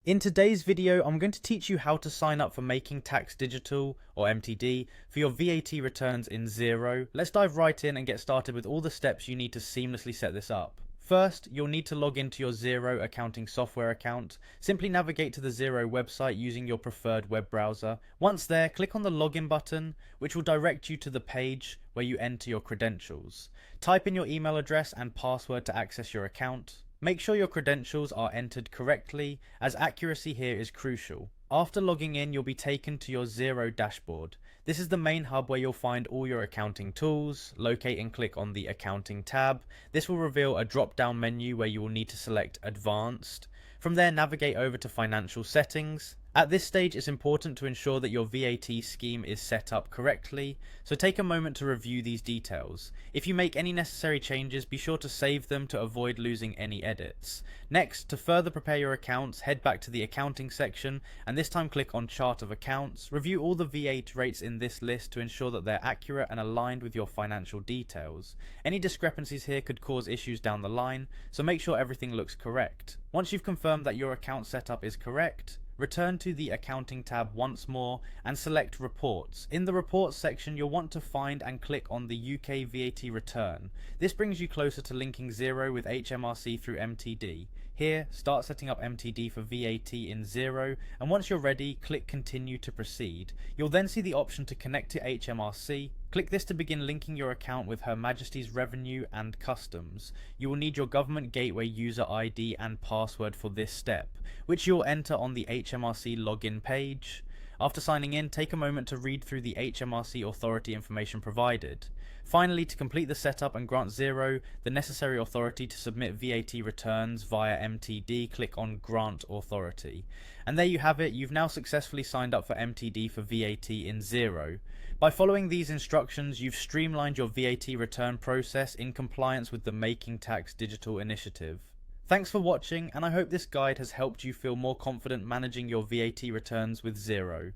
In today's video, I'm going to teach you how to sign up for Making Tax Digital, or MTD, for your VAT returns in Xero. Let's dive right in and get started with all the steps you need to seamlessly set this up. First, you'll need to log into your Xero accounting software account. Simply navigate to the Xero website using your preferred web browser. Once there, click on the login button, which will direct you to the page where you enter your credentials. Type in your email address and password to access your account. Make sure your credentials are entered correctly, as accuracy here is crucial. After logging in, you'll be taken to your Xero dashboard. This is the main hub where you'll find all your accounting tools. Locate and click on the Accounting tab. This will reveal a drop-down menu where you will need to select Advanced. From there, navigate over to Financial Settings. At this stage, it's important to ensure that your VAT scheme is set up correctly, so take a moment to review these details. If you make any necessary changes, be sure to save them to avoid losing any edits. Next, to further prepare your accounts, head back to the Accounting section, and this time click on Chart of Accounts. Review all the VAT rates in this list to ensure that they're accurate and aligned with your financial details. Any discrepancies here could cause issues down the line, so make sure everything looks correct. Once you've confirmed that your account setup is correct, return to the Accounting tab once more and select Reports. In the Reports section, you'll want to find and click on the UK VAT return. This brings you closer to linking Xero with HMRC through MTD. Here, start setting up MTD for VAT in Xero, and once you're ready, click Continue to proceed. You'll then see the option to connect to HMRC. Click this to begin linking your account with Her Majesty's Revenue and Customs. You will need your Government Gateway user ID and password for this step, which you'll enter on the HMRC login page. After signing in, take a moment to read through the HMRC authority information provided. Finally, to complete the setup and grant Xero the necessary authority to submit VAT returns via MTD, click on Grant Authority. And there you have it, you've now successfully signed up for MTD for VAT in Xero. By following these instructions, you've streamlined your VAT return process in compliance with the Making Tax Digital initiative. Thanks for watching, and I hope this guide has helped you feel more confident managing your VAT returns with Xero.